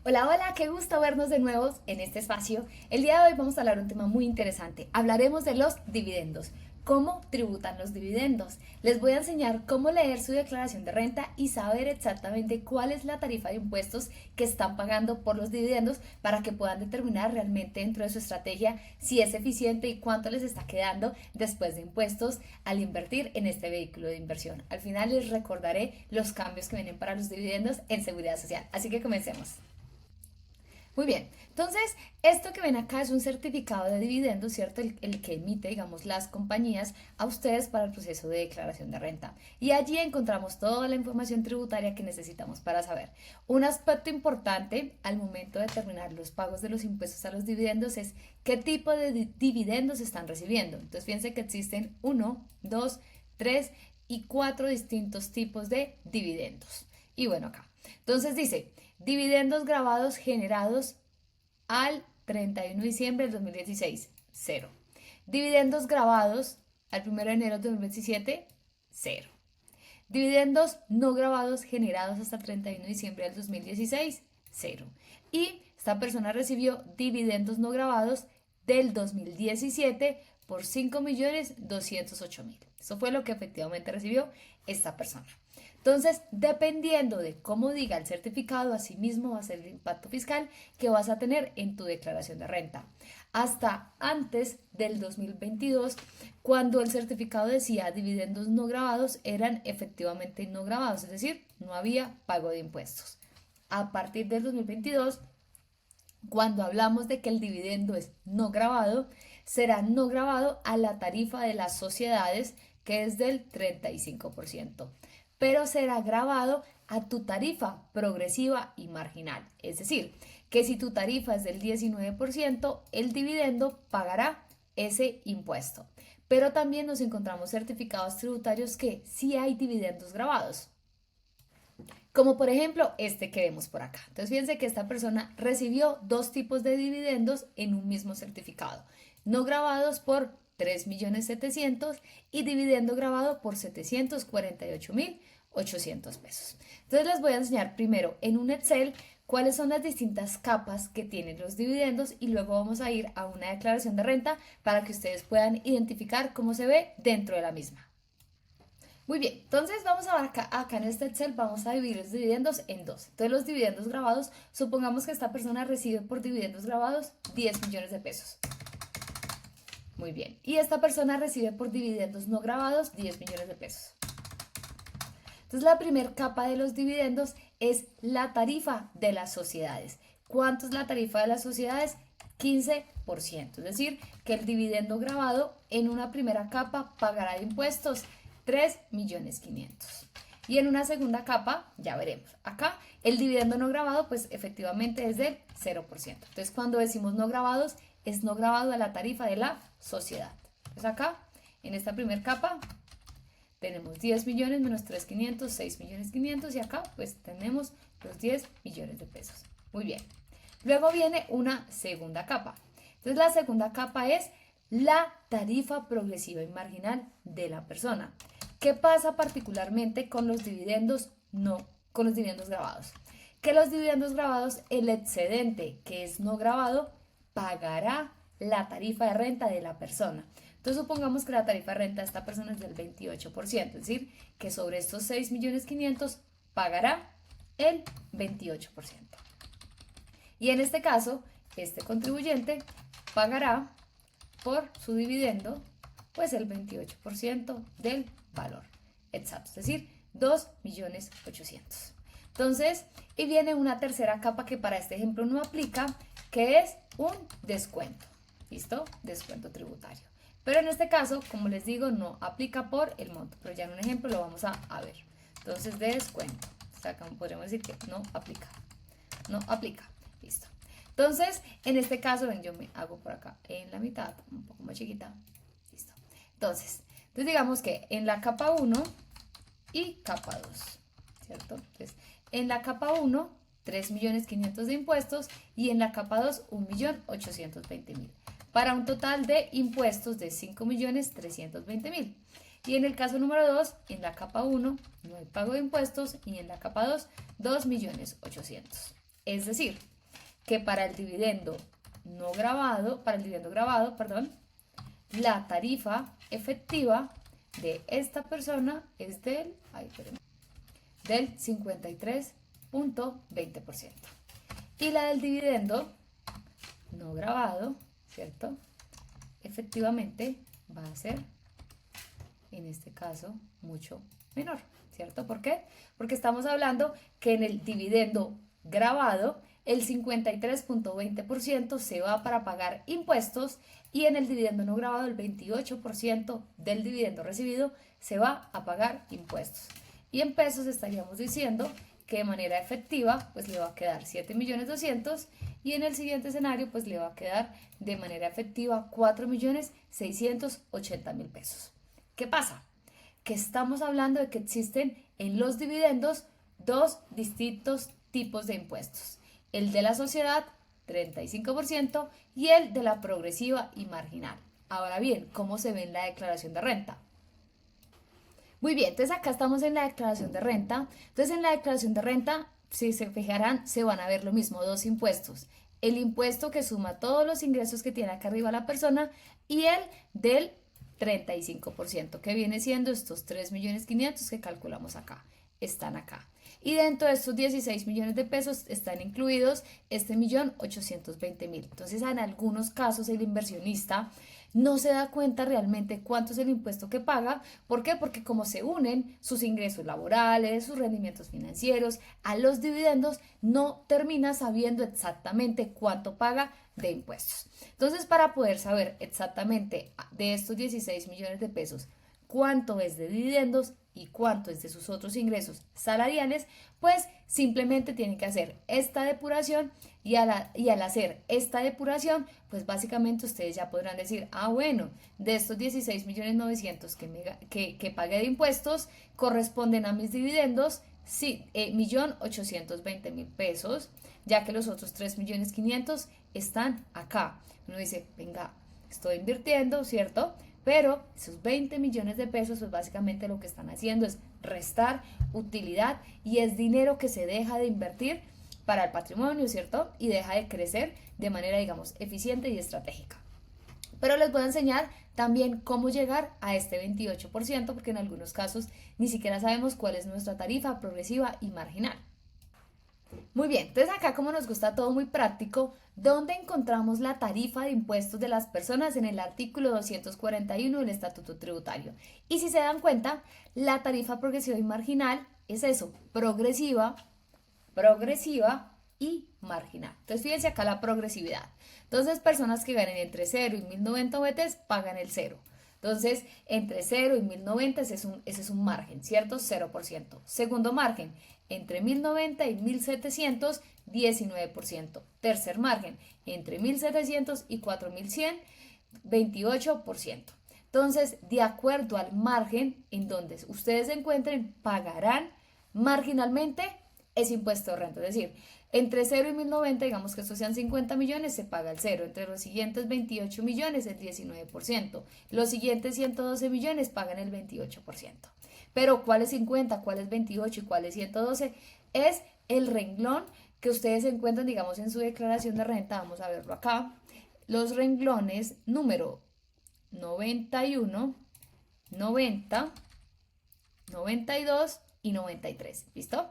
Hola, hola, qué gusto vernos de nuevo en este espacio. El día de hoy vamos a hablar de un tema muy interesante. Hablaremos de los dividendos, cómo tributan los dividendos. Les voy a enseñar cómo leer su declaración de renta y saber exactamente cuál es la tarifa de impuestos que están pagando por los dividendos para que puedan determinar realmente dentro de su estrategia si es eficiente y cuánto les está quedando después de impuestos al invertir en este vehículo de inversión. Al final les recordaré los cambios que vienen para los dividendos en seguridad social. Así que comencemos. Muy bien, entonces esto que ven acá es un certificado de dividendos, ¿cierto? El que emite, digamos, las compañías a ustedes para el proceso de declaración de renta. Y allí encontramos toda la información tributaria que necesitamos para saber. Un aspecto importante al momento de determinar los pagos de los impuestos a los dividendos es qué tipo de dividendos están recibiendo. Entonces fíjense que existen uno, dos, tres y cuatro distintos tipos de dividendos. Y bueno, acá. Entonces dice, dividendos grabados generados al 31 de diciembre del 2016, cero. Dividendos grabados al 1 de enero del 2027, cero. Dividendos no grabados generados hasta el 31 de diciembre del 2016, cero. Y esta persona recibió dividendos no grabados del 2017 por 5.208.000. Eso fue lo que efectivamente recibió esta persona. Entonces, dependiendo de cómo diga el certificado, así mismo va a ser el impacto fiscal que vas a tener en tu declaración de renta. Hasta antes del 2022, cuando el certificado decía dividendos no grabados, eran efectivamente no grabados, es decir, no había pago de impuestos. A partir del 2022, cuando hablamos de que el dividendo es no grabado, será no grabado a la tarifa de las sociedades, que es del 35%, pero será grabado a tu tarifa progresiva y marginal. Es decir, que si tu tarifa es del 19%, el dividendo pagará ese impuesto. Pero también nos encontramos certificados tributarios que sí hay dividendos grabados, como por ejemplo este que vemos por acá. Entonces fíjense que esta persona recibió dos tipos de dividendos en un mismo certificado, no grabados por 3.700.000 y dividendo grabado por 748.800 pesos. Entonces les voy a enseñar primero en un Excel cuáles son las distintas capas que tienen los dividendos y luego vamos a ir a una declaración de renta para que ustedes puedan identificar cómo se ve dentro de la misma. Muy bien, entonces vamos a ver acá en este Excel, vamos a dividir los dividendos en dos. Entonces los dividendos grabados, supongamos que esta persona recibe por dividendos grabados 10 millones de pesos. Muy bien, y esta persona recibe por dividendos no grabados 10 millones de pesos. Entonces la primera capa de los dividendos es la tarifa de las sociedades. ¿Cuánto es la tarifa de las sociedades? 15%, es decir, que el dividendo grabado en una primera capa pagará de impuestos 3.500.000. Y en una segunda capa, ya veremos, acá el dividendo no grabado pues efectivamente es del 0%. Entonces cuando decimos no grabados, es no grabado a la tarifa de la sociedad. Entonces acá, en esta primera capa, tenemos 10 millones menos 3.500, 6.500.000 y acá pues tenemos los 10 millones de pesos. Muy bien. Luego viene una segunda capa. Entonces la segunda capa es la tarifa progresiva y marginal de la persona. ¿Qué pasa particularmente con los dividendos con los dividendos grabados? Que los dividendos grabados, el excedente que es no grabado, pagará la tarifa de renta de la persona. Entonces supongamos que la tarifa de renta de esta persona es del 28%, es decir, que sobre estos 6.500.000 pagará el 28%. Y en este caso, este contribuyente pagará por su dividendo pues el 28% del valor exacto, es decir, 2.800.000. Entonces, y viene una tercera capa que para este ejemplo no aplica, que es un descuento. ¿Listo? Descuento tributario. Pero en este caso, como les digo, no aplica por el monto, pero ya en un ejemplo lo vamos a ver. Entonces, de descuento. O sea, como podríamos decir que no aplica. No aplica. Listo. Entonces, en este caso, ven, yo me hago por acá en la mitad, un poco más chiquita. Listo. Entonces digamos que en la capa 1 y capa 2, ¿cierto? Entonces, en la capa 1, 3.500.000 de impuestos y en la capa 2, 1.820.000, para un total de impuestos de 5.320.000. Y en el caso número 2, en la capa 1 no hay pago de impuestos y en la capa 2, 2.800.000. Es decir, que para el dividendo no grabado, perdón, la tarifa efectiva de esta persona es del 53.20%. Y la del dividendo no grabado, ¿cierto? Efectivamente va a ser, en este caso, mucho menor, ¿cierto? ¿Por qué? Porque estamos hablando que en el dividendo grabado el 53.20% se va para pagar impuestos y en el dividendo no grabado el 28% del dividendo recibido se va a pagar impuestos. Y en pesos estaríamos diciendo que de manera efectiva pues le va a quedar 7.200.000 y en el siguiente escenario pues le va a quedar de manera efectiva 4.680.000 pesos. ¿Qué pasa? Que estamos hablando de que existen en los dividendos dos distintos tipos de impuestos. El de la sociedad, 35%, y el de la progresiva y marginal. Ahora bien, ¿cómo se ve en la declaración de renta? Muy bien, entonces acá estamos en la declaración de renta. Entonces en la declaración de renta, si se fijarán, se van a ver lo mismo, dos impuestos. El impuesto que suma todos los ingresos que tiene acá arriba la persona y el del 35%, que viene siendo estos 3.500.000 que calculamos acá, están acá. Y dentro de estos 16 millones de pesos están incluidos este 1.820.000. Entonces, en algunos casos el inversionista no se da cuenta realmente cuánto es el impuesto que paga. ¿Por qué? Porque como se unen sus ingresos laborales, sus rendimientos financieros a los dividendos, no termina sabiendo exactamente cuánto paga de impuestos. Entonces, para poder saber exactamente de estos 16 millones de pesos cuánto es de dividendos y cuánto es de sus otros ingresos salariales, pues simplemente tienen que hacer esta depuración y al hacer esta depuración, pues básicamente ustedes ya podrán decir, bueno, de estos 16.900.000 que pagué de impuestos, corresponden a mis dividendos, sí, 1.820.000 pesos, ya que los otros 3.500.000 están acá. Uno dice, venga, estoy invirtiendo, ¿cierto? Pero esos 20 millones de pesos, pues básicamente lo que están haciendo es restar utilidad y es dinero que se deja de invertir para el patrimonio, ¿cierto? Y deja de crecer de manera, digamos, eficiente y estratégica. Pero les voy a enseñar también cómo llegar a este 28%, porque en algunos casos ni siquiera sabemos cuál es nuestra tarifa progresiva y marginal. Muy bien, entonces acá como nos gusta todo muy práctico, ¿dónde encontramos la tarifa de impuestos de las personas? En el artículo 241 del Estatuto Tributario. Y si se dan cuenta, la tarifa progresiva y marginal es eso, progresiva y marginal. Entonces fíjense acá la progresividad. Entonces personas que ganen entre 0 y 1.090 UVTs pagan el 0. Entonces, entre 0 y 1.090 ese es un margen, ¿cierto? 0%. Segundo margen, entre 1.090 y 1.700, 19%. Tercer margen, entre 1.700 y 4.100, 28%. Entonces, de acuerdo al margen en donde ustedes se encuentren, pagarán marginalmente ese impuesto de renta. Es decir, entre 0 y 1.090, digamos que estos sean 50 millones, se paga el 0. Entre los siguientes 28 millones, el 19%. Los siguientes 112 millones pagan el 28%. Pero ¿cuál es 50, cuál es 28 y cuál es 112? Es el renglón que ustedes encuentran, digamos, en su declaración de renta. Vamos a verlo acá. Los renglones número 91, 90, 92 y 93. ¿Listo?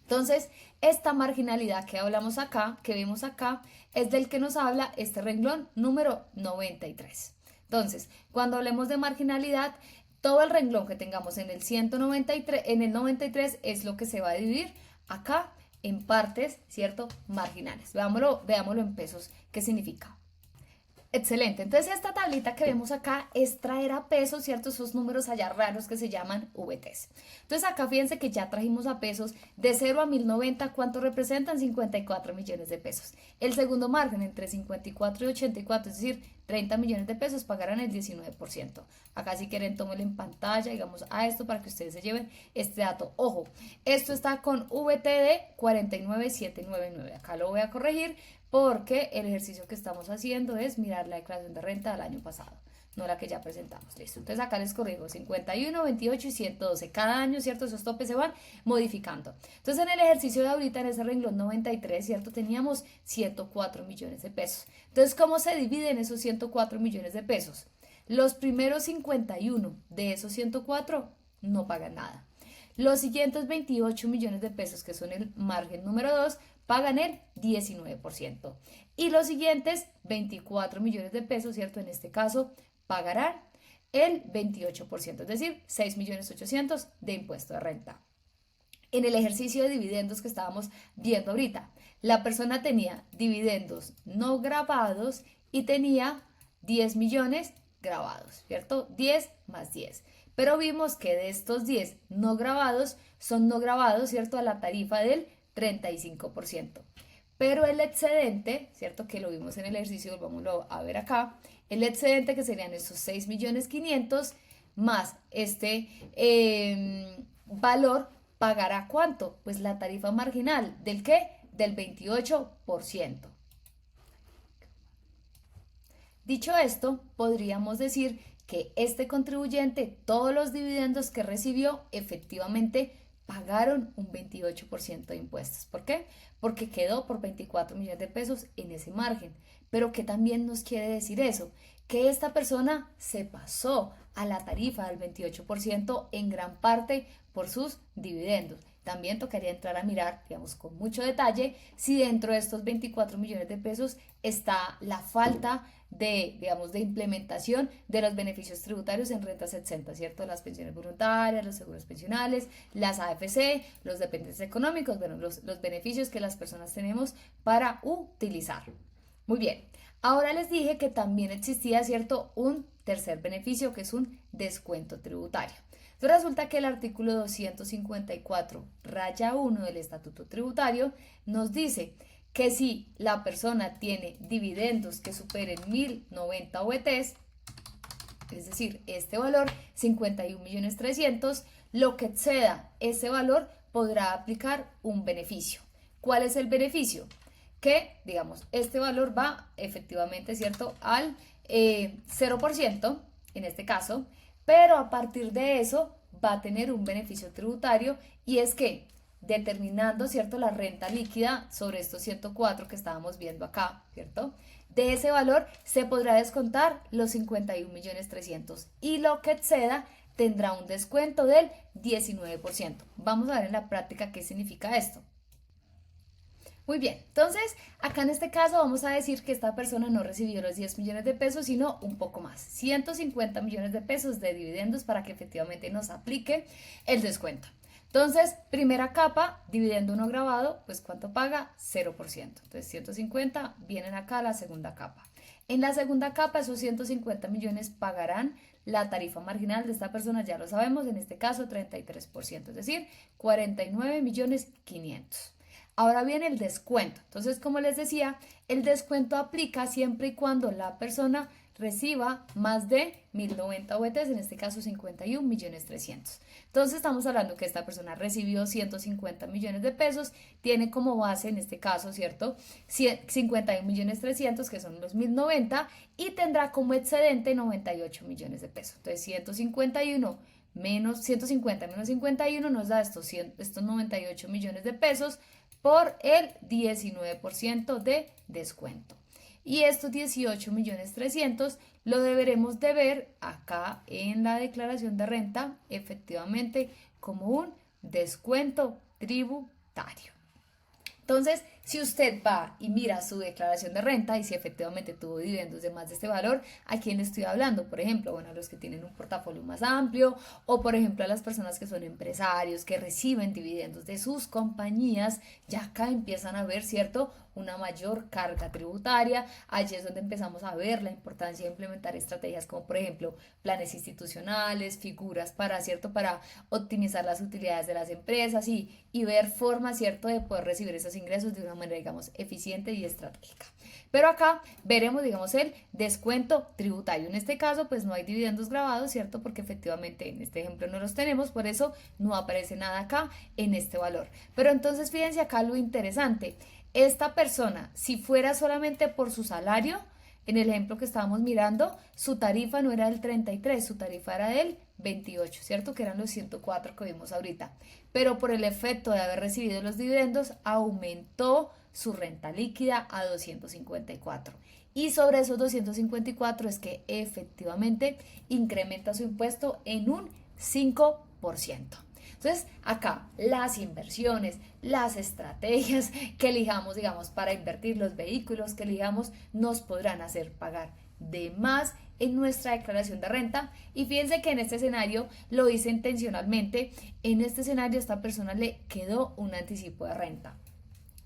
Entonces, esta marginalidad que hablamos acá, que vemos acá, es del que nos habla este renglón número 93. Entonces, cuando hablemos de marginalidad, todo el renglón que tengamos en el 193, en el 93 es lo que se va a dividir acá en partes, ¿cierto? Marginales. Veámoslo en pesos. ¿Qué significa? Excelente, entonces esta tablita que vemos acá es traer a pesos, ¿cierto? Esos números allá raros que se llaman VTs. Entonces acá fíjense que ya trajimos a pesos de 0 a 1.090, ¿cuánto representan? 54 millones de pesos. El segundo margen entre 54 y 84, es decir, 30 millones de pesos, pagarán el 19%. Acá si quieren tómenlo en pantalla, digamos a esto para que ustedes se lleven este dato. Ojo, esto está con VT de 49.799, acá lo voy a corregir porque el ejercicio que estamos haciendo es mirar la declaración de renta del año pasado. no la que ya presentamos. Listo. Entonces acá les corrijo 51, 28 y 112. Cada año, ¿cierto? Esos topes se van modificando. Entonces en el ejercicio de ahorita, en ese renglón 93, ¿cierto? Teníamos 104 millones de pesos. Entonces, ¿cómo se dividen esos 104 millones de pesos? Los primeros 51 de esos 104 no pagan nada. Los siguientes 28 millones de pesos, que son el margen número 2, pagan el 19%. Y los siguientes 24 millones de pesos, ¿cierto? En este caso, pagarán el 28%, es decir, 6.800.000 de impuesto de renta. En el ejercicio de dividendos que estábamos viendo ahorita, la persona tenía dividendos no grabados y tenía 10 millones grabados, ¿cierto? 10 más 10. Pero vimos que de estos 10 no grabados, son no grabados, ¿cierto? A la tarifa del 35%. Pero el excedente, ¿cierto? Que lo vimos en el ejercicio, volvámoslo a ver acá, el excedente que serían esos 6.500.000 más este valor, ¿pagará cuánto? Pues la tarifa marginal, ¿del qué? Del 28%. Dicho esto, podríamos decir que este contribuyente, todos los dividendos que recibió, efectivamente pagaron un 28% de impuestos. ¿Por qué? Porque quedó por 24 millones de pesos en ese margen. Pero ¿qué también nos quiere decir eso? Que esta persona se pasó a la tarifa del 28% en gran parte por sus dividendos. También tocaría entrar a mirar, digamos, con mucho detalle, si dentro de estos 24 millones de pesos está la falta de, digamos, de implementación de los beneficios tributarios en rentas exentas, ¿cierto? Las pensiones voluntarias, los seguros pensionales, las AFC, los dependientes económicos, bueno, los beneficios que las personas tenemos para utilizar. Muy bien, ahora les dije que también existía, ¿cierto?, un tercer beneficio, que es un descuento tributario. Entonces resulta que el artículo 254, raya 1 del Estatuto Tributario nos dice que si la persona tiene dividendos que superen 1.090 OVTs, es decir, este valor, 51.300.000, lo que exceda ese valor podrá aplicar un beneficio. ¿Cuál es el beneficio? Que, digamos, este valor va efectivamente, ¿cierto?, al 0%, en este caso, pero a partir de eso va a tener un beneficio tributario, y es que determinando, ¿cierto?, la renta líquida sobre estos 104 que estábamos viendo acá, ¿cierto?, de ese valor se podrá descontar los 51.300.000 y lo que exceda tendrá un descuento del 19%. Vamos a ver en la práctica qué significa esto. Muy bien, entonces acá en este caso vamos a decir que esta persona no recibió los 10 millones de pesos, sino un poco más, 150 millones de pesos de dividendos para que efectivamente nos aplique el descuento. Entonces, primera capa, dividendo no grabado, pues ¿cuánto paga? 0%. Entonces 150 vienen acá a la segunda capa. En la segunda capa, esos 150 millones pagarán la tarifa marginal de esta persona, ya lo sabemos, en este caso 33%, es decir, 49.500.000. Ahora viene el descuento. Entonces, como les decía, el descuento aplica siempre y cuando la persona reciba más de 1.090 OVTs, en este caso 51.300.000. Entonces, estamos hablando que esta persona recibió 150 millones de pesos, tiene como base, en este caso, ¿cierto?, 51.300.000, que son los 1.090, y tendrá como excedente 98 millones de pesos. Entonces, 151 menos 150 menos 51 nos da estos 98 millones de pesos, por el 19% de descuento. Y estos 18.300.000 lo deberemos de ver acá en la declaración de renta, efectivamente, como un descuento tributario. Entonces, si usted va y mira su declaración de renta y si efectivamente tuvo dividendos de más de este valor, ¿a quién le estoy hablando? Por ejemplo, bueno, a los que tienen un portafolio más amplio, o por ejemplo a las personas que son empresarios, que reciben dividendos de sus compañías, ya acá empiezan a ver, ¿cierto?, una mayor carga tributaria. Allí es donde empezamos a ver la importancia de implementar estrategias como, por ejemplo, planes institucionales, figuras para, ¿cierto?, para optimizar las utilidades de las empresas y ver formas, ¿cierto?, de poder recibir esos ingresos de una manera, digamos, eficiente y estratégica. Pero acá veremos, digamos, el descuento tributario. En este caso, pues no hay dividendos grabados, ¿cierto?, porque efectivamente en este ejemplo no los tenemos, por eso no aparece nada acá en este valor. Pero entonces fíjense acá lo interesante. Esta persona, si fuera solamente por su salario, en el ejemplo que estábamos mirando, su tarifa no era del 33, su tarifa era del 28, ¿cierto? Que eran los 104 que vimos ahorita. Pero por el efecto de haber recibido los dividendos, aumentó su renta líquida a 254. Y sobre esos 254 es que efectivamente incrementa su impuesto en un 5%. Entonces, acá las inversiones, las estrategias que elijamos, digamos, para invertir, los vehículos que elijamos, nos podrán hacer pagar de más en nuestra declaración de renta. Y fíjense que en este escenario lo hice intencionalmente. En este escenario a esta persona le quedó un anticipo de renta.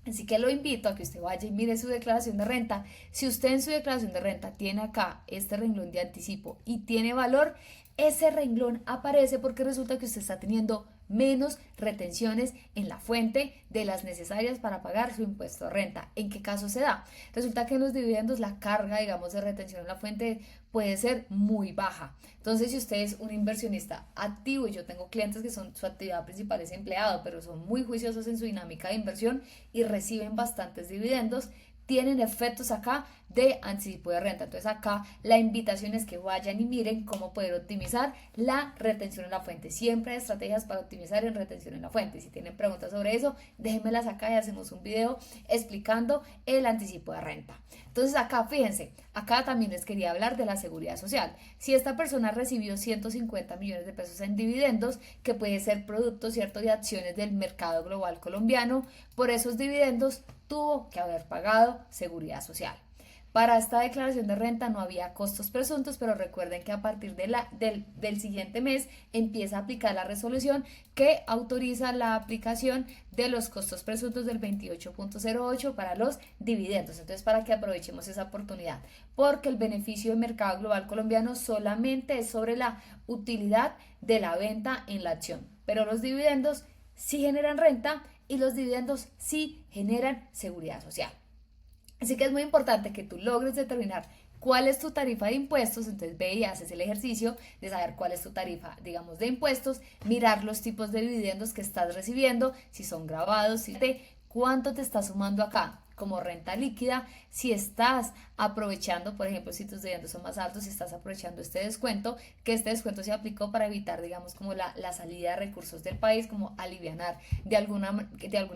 Así que lo invito a que usted vaya y mire su declaración de renta. Si usted en su declaración de renta tiene acá este renglón de anticipo y tiene valor, ese renglón aparece porque resulta que usted está teniendo menos retenciones en la fuente de las necesarias para pagar su impuesto de renta. ¿En qué caso se da? Resulta que en los dividendos la carga, digamos, de retención en la fuente puede ser muy baja. Entonces, si usted es un inversionista activo, y yo tengo clientes que su actividad principal es empleado, pero son muy juiciosos en su dinámica de inversión y reciben bastantes dividendos, tienen efectos acá de anticipo de renta. Entonces acá la invitación es que vayan y miren cómo poder optimizar la retención en la fuente. Siempre hay estrategias para optimizar en retención en la fuente. Si tienen preguntas sobre eso, déjenmelas acá y hacemos un video explicando el anticipo de renta. Entonces acá, fíjense, acá también les quería hablar de la seguridad social. Si esta persona recibió 150 millones de pesos en dividendos, que puede ser producto, ¿cierto?, de acciones del mercado global colombiano, por esos dividendos tuvo que haber pagado seguridad social. Para esta declaración de renta no había costos presuntos, pero recuerden que a partir del siguiente mes empieza a aplicar la resolución que autoriza la aplicación de los costos presuntos del 28.08 para los dividendos. Entonces, para que aprovechemos esa oportunidad, porque el beneficio del mercado global colombiano solamente es sobre la utilidad de la venta en la acción, pero los dividendos sí generan renta y los dividendos sí generan seguridad social. Así que es muy importante que tú logres determinar cuál es tu tarifa de impuestos. Entonces ve y haces el ejercicio de saber cuál es tu tarifa, digamos, de impuestos, mirar los tipos de dividendos que estás recibiendo, si son grabados, cuánto te está sumando acá como renta líquida, si estás aprovechando, por ejemplo, si tus dividendos son más altos, si estás aprovechando este descuento, que este descuento se aplicó para evitar, digamos, como la salida de recursos del país, como alivianar de alguna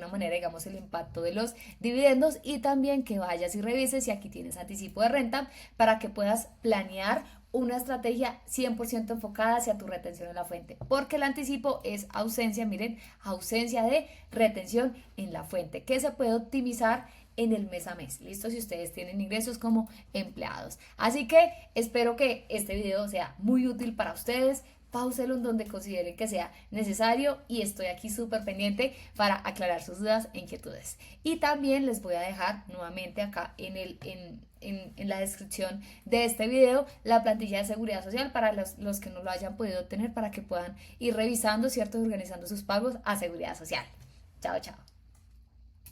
manera, digamos, el impacto de los dividendos, y también que vayas y revises si aquí tienes anticipo de renta para que puedas planear una estrategia 100% enfocada hacia tu retención en la fuente, porque el anticipo es ausencia, miren, ausencia de retención en la fuente, que se puede optimizar en el mes a mes, listo, si ustedes tienen ingresos como empleados. Así que espero que este video sea muy útil para ustedes. Páuselo en donde consideren que sea necesario y estoy aquí súper pendiente para aclarar sus dudas e inquietudes. Y también les voy a dejar nuevamente acá en la descripción de este video la plantilla de seguridad social para los que no lo hayan podido obtener, para que puedan ir revisando, ¿cierto?, y organizando sus pagos a seguridad social. Chao, chao.